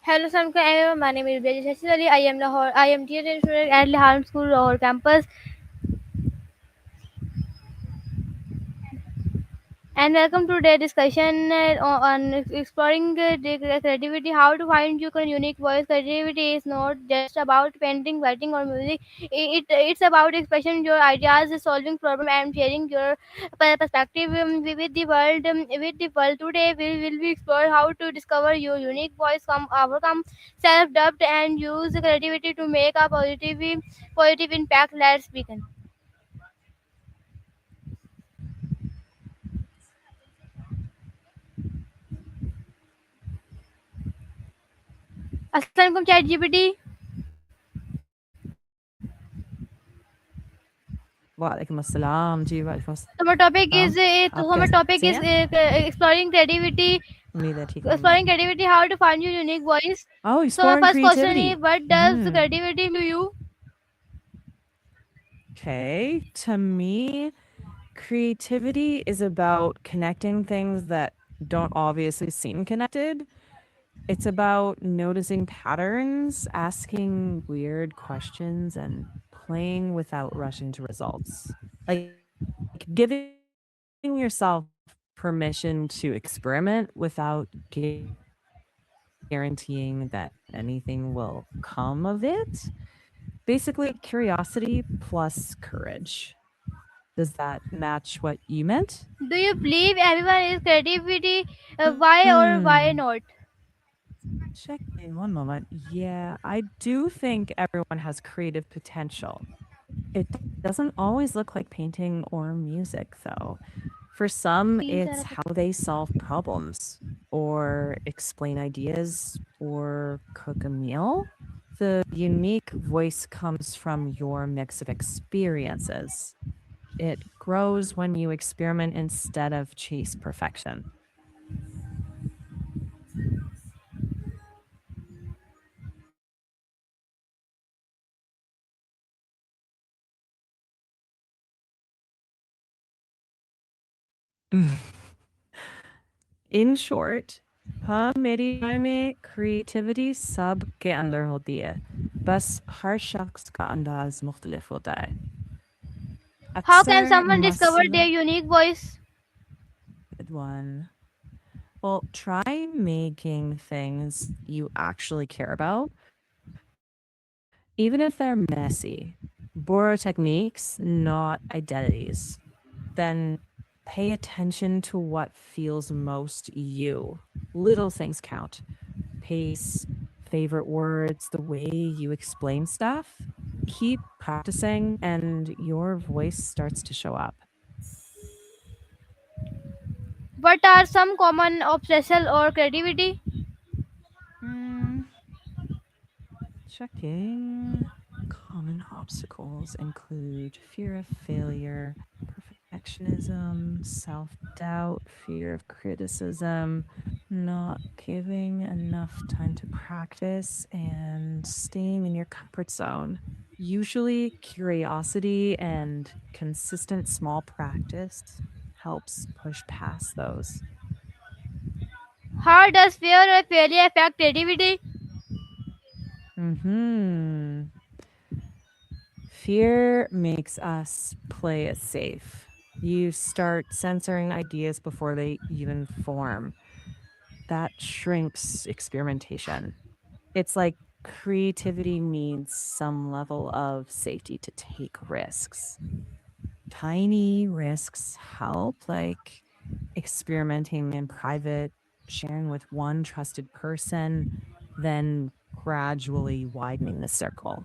Hello, everyone. My name is Shashidari. I am TRANING student at Lahore School, Lahore campus. And welcome to today's discussion on exploring creativity, how to find your unique voice. Creativity is not just about painting, writing, or music. It's about expressing your ideas, solving problems, and sharing your perspective with the world. Today, we will be explore how to discover your unique voice, overcome self-doubt, and use creativity to make a positive impact. Let's begin. Assalamualaikum ChatGPT. वालेकुम अस्सलाम जी, वालेकुम So my topic अस्सलाम। is आप कैसे हैं? exploring creativity. उम्मीद है ठीक होंगे। Exploring creativity, how to find your unique voice. Oh, So my exploring first question is, creativity. what does creativity to you? Okay, to me, creativity is about connecting things that don't obviously seem connected. It's about noticing patterns, asking weird questions, and playing without rushing to results. Like giving yourself permission to experiment without guaranteeing that anything will come of it. Basically, curiosity plus courage. Does that match what you meant? Do you believe everyone is creativity? Why or Hmm. why not? Check in one moment. Yeah, I do think everyone has creative potential. It doesn't always look like painting or music, though. For some, Please, it's how they solve problems, or explain ideas, or cook a meal. The unique voice comes from your mix of experiences. It grows when you experiment instead of chase perfection. In short, मेरी राय में creativity सबके अंदर होती है, बस हर शख्स का अंदाज मुख्तलिफ होता है। how can अक्सर someone discover मसला their unique voice? good one. Well, try making things you actually care about, even if they're messy. Borrow techniques, not identities. Then pay attention to what feels most you. Little things count. Pace, favorite words, the way you explain stuff. Keep practicing, and your voice starts to show up. What are some common obsession or creativity? Mm, checking. Common obstacles include fear of failure, perfectionism, self doubt, fear of criticism, not giving enough time to practice, and staying in your comfort zone. Usually, curiosity and consistent small practice helps push past those. How does fear or failure affect creativity? Hmm. Fear makes us play it safe. You start censoring ideas before they even form. That shrinks experimentation. It's like creativity needs some level of safety to take risks. Tiny risks help, like experimenting in private, sharing with one trusted person, then gradually widening the circle.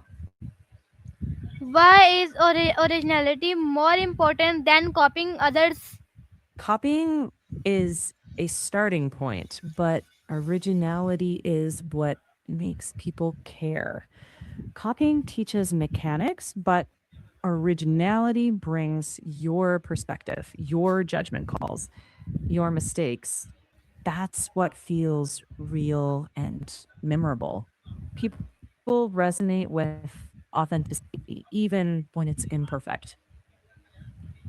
Why is originality more important than copying others? Copying is a starting point, but originality is what makes people care. Copying teaches mechanics, but originality brings your perspective, your judgment calls, your mistakes. That's what feels real and memorable. People resonate with authenticity, even when it's imperfect.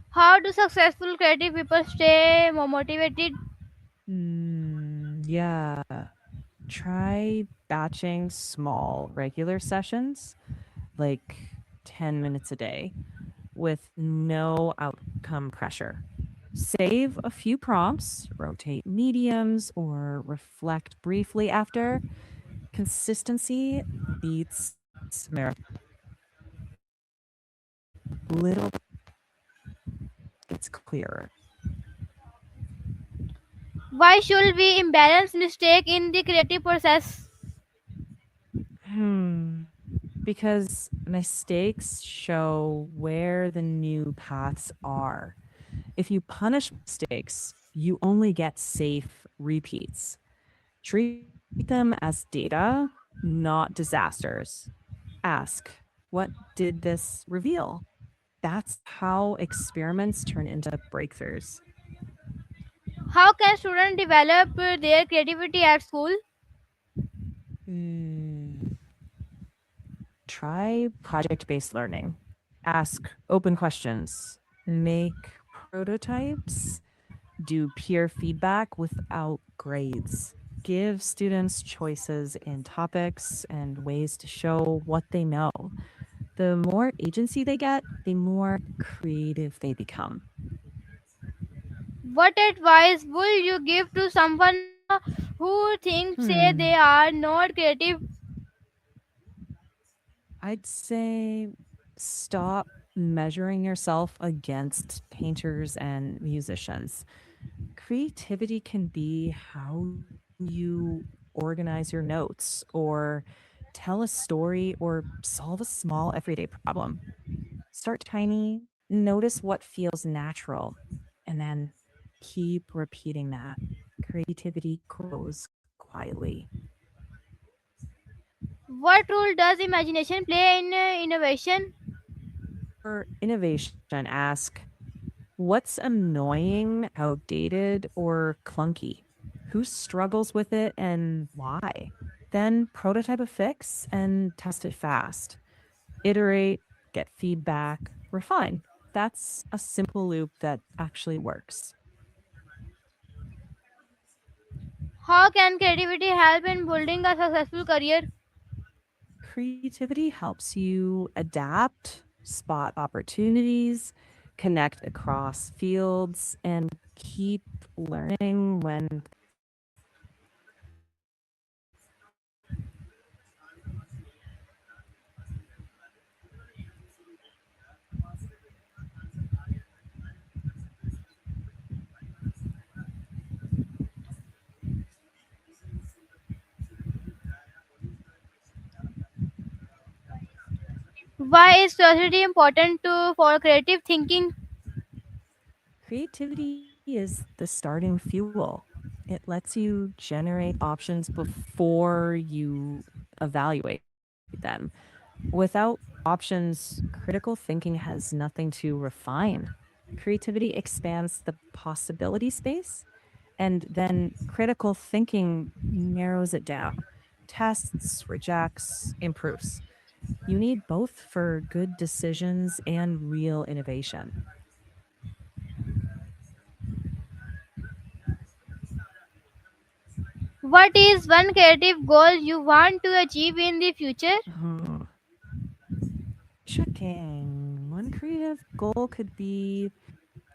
How do successful creative people stay more motivated? Yeah. Try batching small, regular sessions, like 10 minutes a day, with no outcome pressure. Save a few prompts, rotate mediums, or reflect briefly after. Consistency beats marathon. Little gets clearer. Why should we imbalance mistake in the creative process? Hmm. Because mistakes show where the new paths are. If you punish mistakes, you only get safe repeats. Treat them as data, not disasters. Ask, what did this reveal? That's how experiments turn into breakthroughs. How can students develop their creativity at school? Hmm. Try project based learning. Ask open questions. Make prototypes. Do peer feedback without grades. Give students choices in topics and ways to show what they know. The more agency they get, the more creative they become. What advice would you give to someone who thinks say Hmm. they are not creative? I'd say stop measuring yourself against painters and musicians. Creativity can be how you organize your notes or tell a story or solve a small everyday problem. Start tiny, notice what feels natural, and then keep repeating that. Creativity grows quietly. What role does imagination play in innovation? For innovation, ask what's annoying, outdated, or clunky? Who struggles with it and why? Then prototype a fix and test it fast. Iterate, get feedback, refine. That's a simple loop that actually works. How can creativity help in building a successful career? Creativity helps you adapt, spot opportunities, connect across fields, and keep learning when things get hard. Why is curiosity important for creative thinking? Creativity is the starting fuel. It lets you generate options before you evaluate them. Without options, critical thinking has nothing to refine. Creativity expands the possibility space, and then critical thinking narrows it down, tests, rejects, improves. You need both for good decisions and real innovation. What is one creative goal you want to achieve in the future? Hmm. Checking. One creative goal could be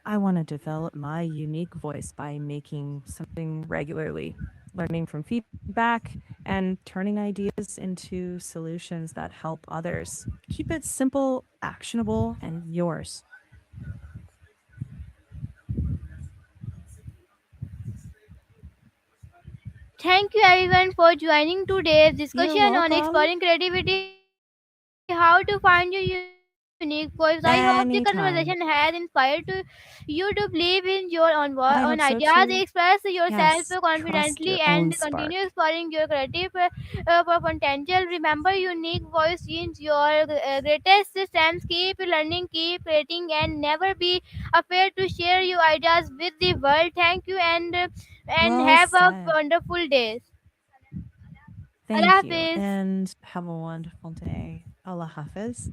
I want to develop my unique voice by making something regularly, learning from feedback, and turning ideas into solutions that help others. Keep it simple, actionable, and yours. Thank you everyone for joining today's You're discussion on welcome. exploring creativity, how to find your unique voice. I hope the conversation has inspired Anytime. you to believe in your own I ideas, hope so express too. yourself Yes, confidently, trust your and own continue spark. exploring your creative potential. Remember, unique voice is your greatest strength. Keep learning, keep creating, and never be afraid to share your ideas with the world. Thank you, and Well have a said. wonderful day. Allah Thank you, Hafiz. and have a wonderful day. Allah Hafiz.